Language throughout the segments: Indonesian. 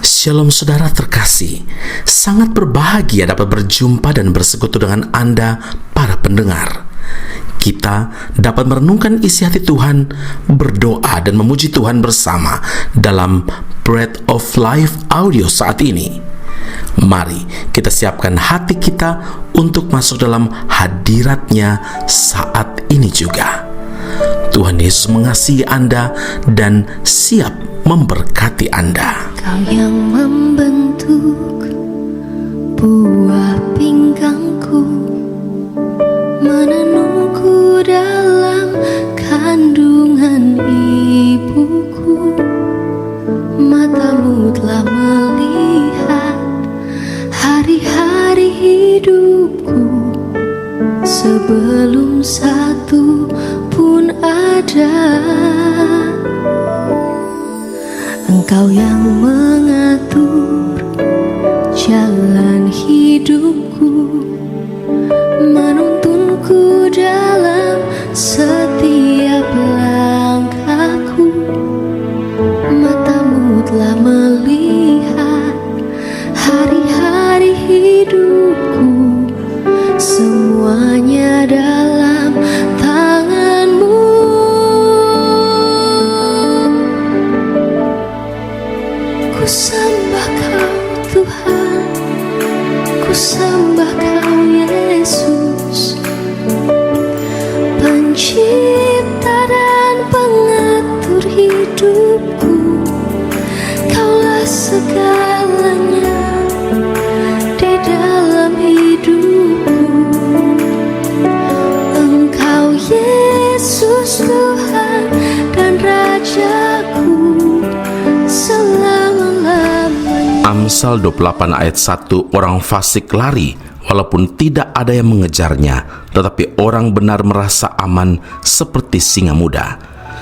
Shalom saudara terkasih, sangat berbahagia dapat berjumpa dan bersekutu dengan Anda para pendengar. Kita dapat merenungkan isi hati Tuhan, berdoa dan memuji Tuhan bersama dalam Bread of Life audio saat ini. Mari kita siapkan hati kita untuk masuk dalam hadirat-Nya saat ini juga. Tuhan Yesus mengasihi Anda dan siap memberkati Anda. Kau yang membentuk buah pinggangku, menenungku dalam kandungan ibuku. Matamu telah melihat hari-hari hidupku, sebelum satu pun ada. Engkau yang mengatur jalan hidupku, menuntunku dalam setiap langkahku. Matamu telah melihat hari-hari hidupku, semuanya dalam tangan-Mu. Ku sembah Kau Tuhan, ku sembah Kau Yesus, pencipta dan pengatur hidupku. Kaulah segalanya di dalam hidupku. Engkau Yesus Tuhan dan Rajaku selama-lamanya. Amsal 28 ayat 1, orang fasik lari walaupun tidak ada yang mengejarnya, tetapi orang benar merasa aman seperti singa muda.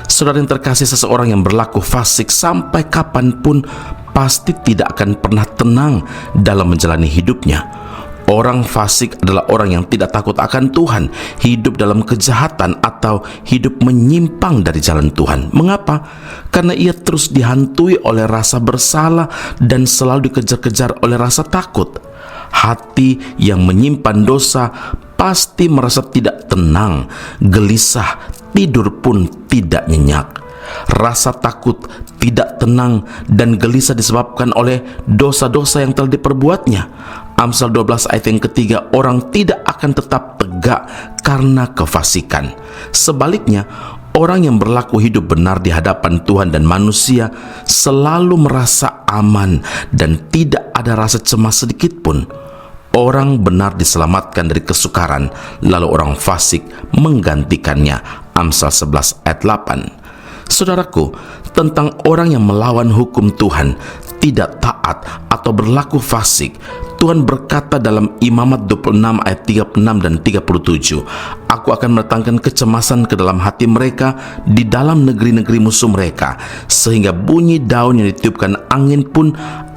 Saudara yang terkasih, seseorang yang berlaku fasik sampai kapanpun pasti tidak akan pernah tenang dalam menjalani hidupnya. Orang fasik adalah orang yang tidak takut akan Tuhan, hidup dalam kejahatan atau hidup menyimpang dari jalan Tuhan. Mengapa? Karena ia terus dihantui oleh rasa bersalah dan selalu dikejar-kejar oleh rasa takut. Hati yang menyimpan dosa pasti merasa tidak tenang, gelisah, tidur pun tidak nyenyak. Rasa takut, tidak tenang, dan gelisah disebabkan oleh dosa-dosa yang telah diperbuatnya. Amsal 12 ayat yang ketiga, orang tidak akan tetap tegak karena kefasikan. Sebaliknya, orang yang berlaku hidup benar di hadapan Tuhan dan manusia selalu merasa aman dan tidak ada rasa cemas sedikit pun. Orang benar diselamatkan dari kesukaran, lalu orang fasik menggantikannya. Amsal 11 ayat 8. Saudaraku, tentang orang yang melawan hukum Tuhan, tidak taat atau berlaku fasik, Tuhan berkata dalam Imamat 26 ayat 36 dan 37, Aku akan mendatangkan kecemasan ke dalam hati mereka di dalam negeri-negeri musuh mereka, sehingga bunyi daun yang ditiupkan angin pun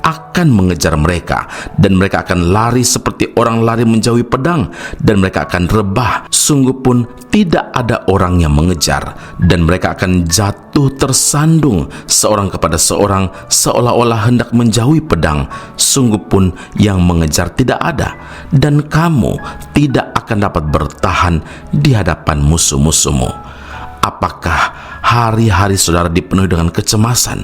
akan mengejar mereka, dan mereka akan lari seperti orang lari menjauhi pedang, dan mereka akan rebah, sungguh pun tidak ada orang yang mengejar, dan mereka akan jatuh tersandung seorang kepada seorang, seolah-olah hendak menjauhi pedang, sungguh pun yang mengejar tidak ada, dan kamu tidak akan dapat bertahan di hadapan musuh-musuhmu. Apakah hari-hari saudara dipenuhi dengan kecemasan?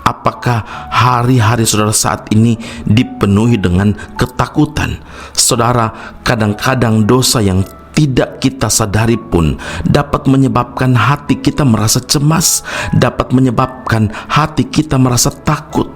Apakah hari-hari saudara saat ini dipenuhi dengan ketakutan? Saudara, kadang-kadang dosa yang tidak kita sadari pun dapat menyebabkan hati kita merasa cemas, dapat menyebabkan hati kita merasa takut.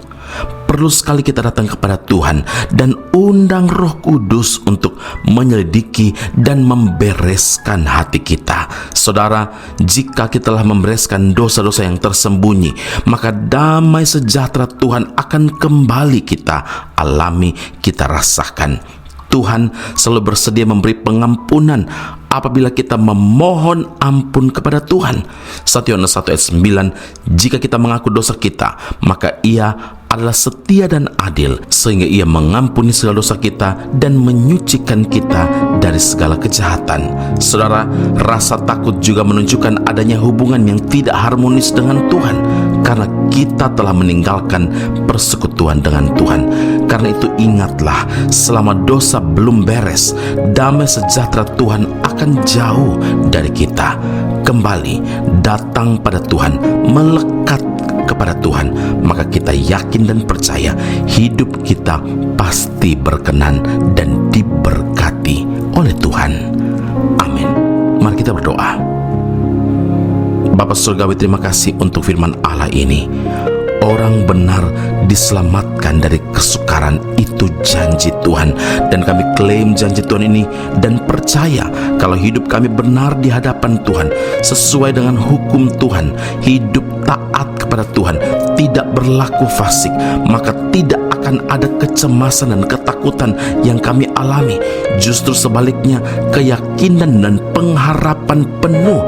Perlu sekali kita datang kepada Tuhan dan undang Roh Kudus untuk menyelidiki dan membereskan hati kita. Saudara, jika kita telah membereskan dosa-dosa yang tersembunyi, maka damai sejahtera Tuhan akan kembali kita alami, kita rasakan. Tuhan selalu bersedia memberi pengampunan apabila kita memohon ampun kepada Tuhan. 1 Yohanes 1 ayat 9, jika kita mengaku dosa kita, maka Ia adalah setia dan adil, sehingga Ia mengampuni segala dosa kita dan menyucikan kita dari segala kejahatan. Saudara, rasa takut juga menunjukkan adanya hubungan yang tidak harmonis dengan Tuhan. karena kita telah meninggalkan persekutuan dengan Tuhan. Karena itu ingatlah, selama dosa belum beres, damai sejahtera Tuhan akan jauh dari kita. Kembali datang pada Tuhan, melekat kepada Tuhan, maka kita yakin dan percaya hidup kita pasti berkenan dan diberkati oleh Tuhan. Amin. Mari kita berdoa. Bapa Surgawi, terima kasih untuk firman Allah ini. Orang benar diselamatkan dari kesukaran, itu janji Tuhan, dan kami klaim janji Tuhan ini dan percaya kalau hidup kami benar di hadapan Tuhan, sesuai dengan hukum Tuhan, hidup taat kepada Tuhan, tidak berlaku fasik, maka tidak akan ada kecemasan dan ketakutan yang kami alami. Justru sebaliknya, keyakinan dan pengharapan penuh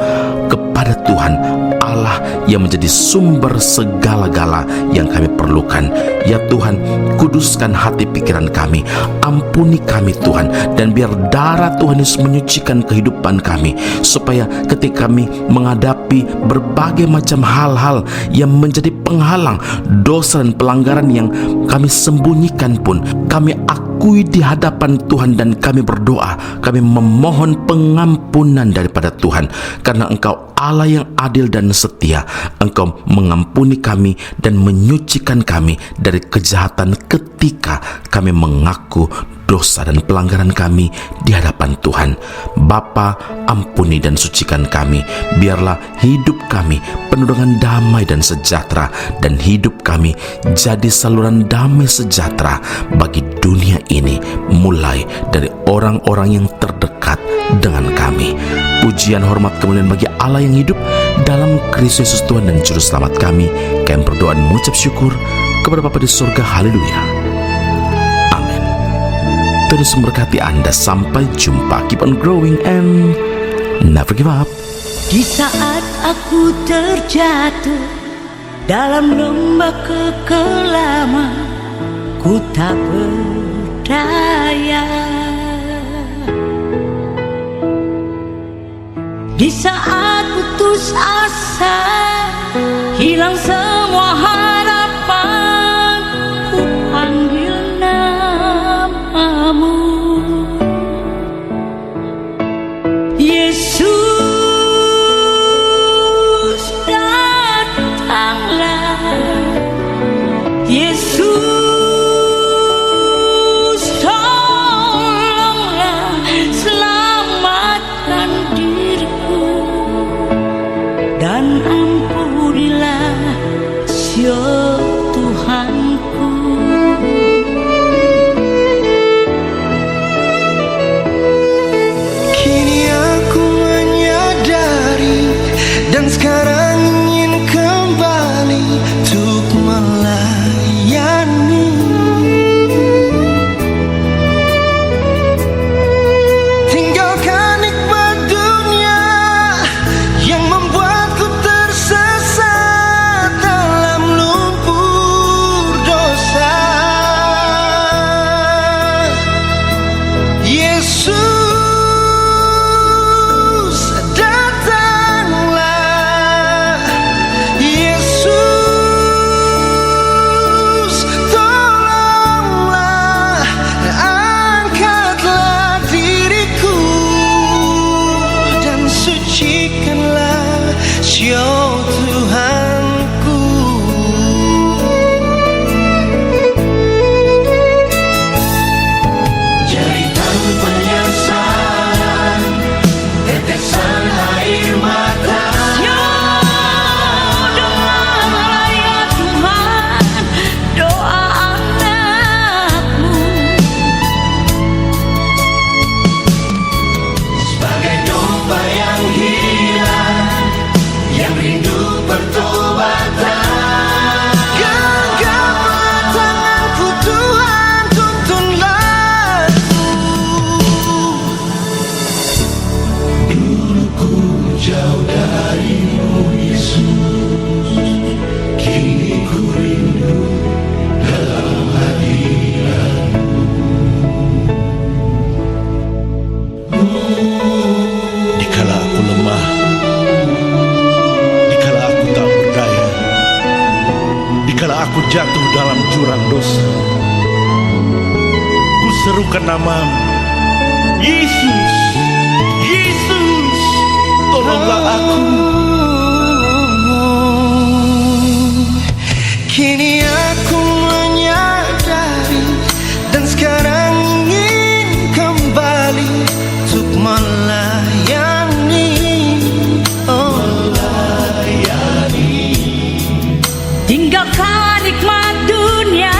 kepada Tuhan Allah yang menjadi sumber segala-gala yang kami perlukan. Ya Tuhan, kuduskan hati pikiran kami, ampuni kami Tuhan, dan biar darah Tuhan Yesus menyucikan kehidupan kami, supaya ketika kami menghadapi berbagai macam hal-hal yang menjadi penghalang, dosa dan pelanggaran yang kami sembunyikan pun, kami akui di hadapan Tuhan, dan kami berdoa, kami memohon pengampunan daripada Tuhan, karena Engkau Allah yang adil dan setia. Engkau mengampuni kami dan menyucikan kami dari kejahatan ketika kami mengaku dosa dan pelanggaran kami di hadapan Tuhan. Bapa, ampuni dan sucikan kami. Biarlah hidup kami penuh dengan damai dan sejahtera, dan hidup kami jadi saluran damai sejahtera bagi dunia ini, mulai dari orang-orang yang terdekat dengan kami. Pujian, hormat, kemuliaan bagi Allah yang hidup dalam Kristus Yesus Tuhan dan Juru Selamat kami. Kami berdoa dan mengucap syukur kepada Bapa di surga. Haleluya. Amin. Terus memberkati Anda. Sampai jumpa. Keep on growing and never give up. Di saat aku terjatuh dalam lembah kekelaman, ku tak berdaya. Di saat putus asa, hilang semua harapan, ku panggil namamu. Yesus, datanglah. Yesus, tolonglah, selamatkan diriku, dan ampunilah ya Tuhanku. Kini aku menyadari dan sekarang ingin kembali untuk melayani. dosa. Ku serukan namamu, Yesus, Yesus, tolonglah aku. Kini aku menyadari dan sekarang ingin kembali untuk melayani. Tinggalkan nikmat dunia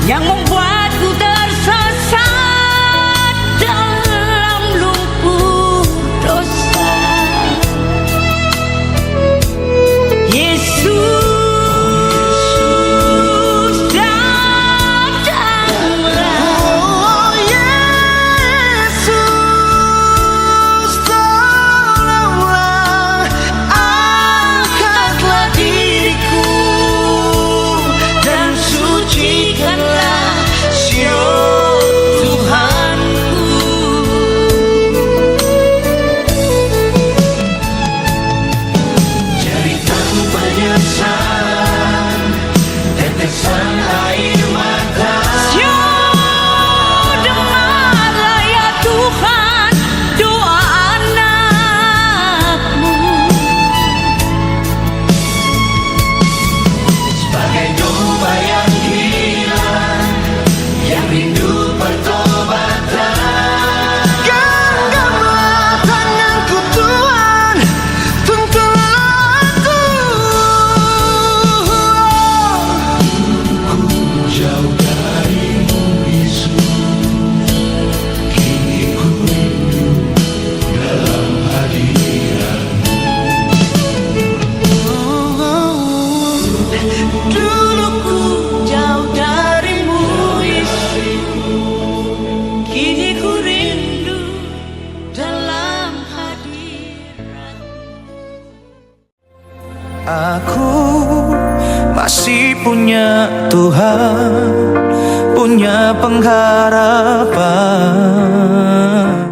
yang membuatku tersesat dalam lumpur dosa. Yesus, Aku masih punya Tuhan, punya pengharapan.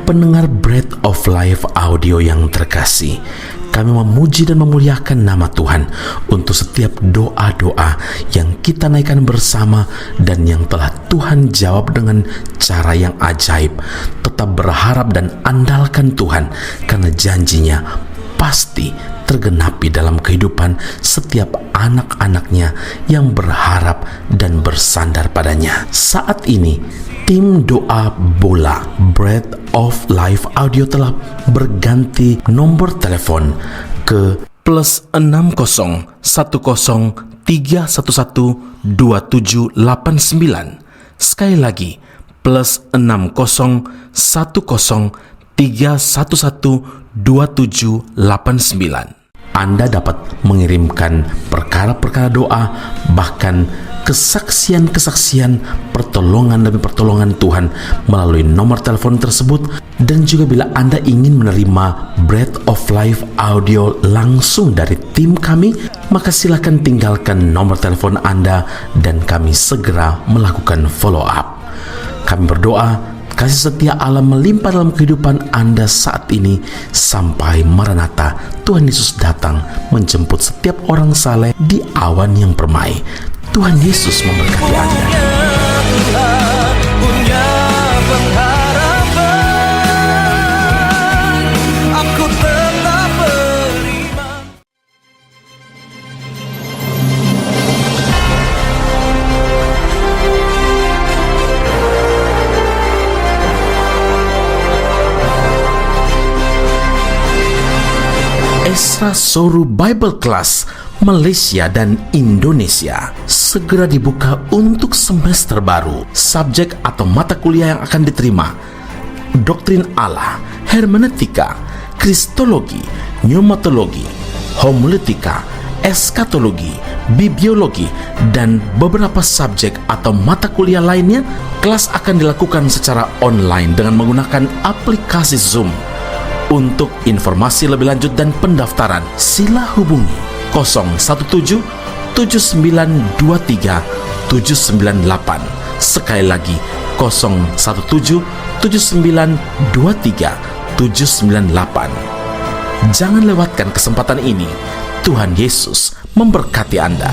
Pendengar Bread of Life audio yang terkasih, kami memuji dan memuliakan nama Tuhan untuk setiap doa-doa yang kita naikkan bersama dan yang telah Tuhan jawab dengan cara yang ajaib. Tetap berharap dan andalkan Tuhan karena janjinya pasti tergenapi dalam kehidupan setiap anak-anaknya yang berharap dan bersandar padanya. Saat ini, tim doa bola Bread of Life audio telah berganti nomor telepon ke +60 10 311 2789. Sekali lagi, +60 10 311 2789. Anda dapat mengirimkan perkara-perkara doa, bahkan kesaksian-kesaksian pertolongan demi pertolongan Tuhan melalui nomor telepon tersebut. Dan juga bila Anda ingin menerima Bread of Life audio langsung dari tim kami, maka silakan tinggalkan nomor telepon Anda dan kami segera melakukan follow up. Kami berdoa kasih setia Allah melimpah dalam kehidupan Anda saat ini sampai Maranatha, Tuhan Yesus datang menjemput setiap orang saleh di awan yang permai. Tuhan Yesus memberkati Anda. Punya pengharapan, aku tetap beriman. Esra Soru Bible Class Malaysia dan Indonesia segera dibuka untuk semester baru. Subjek atau mata kuliah yang akan diterima: Doktrin Allah, Hermeneutika, Kristologi, Pneumatologi, Homiletika, Eskatologi, Bibliologi, dan beberapa subjek atau mata kuliah lainnya. Kelas akan dilakukan secara online dengan menggunakan aplikasi Zoom. Untuk informasi lebih lanjut dan pendaftaran, sila hubungi 017 7923 798. Sekali lagi 017 7923 798. Jangan lewatkan kesempatan ini. Tuhan Yesus memberkati Anda.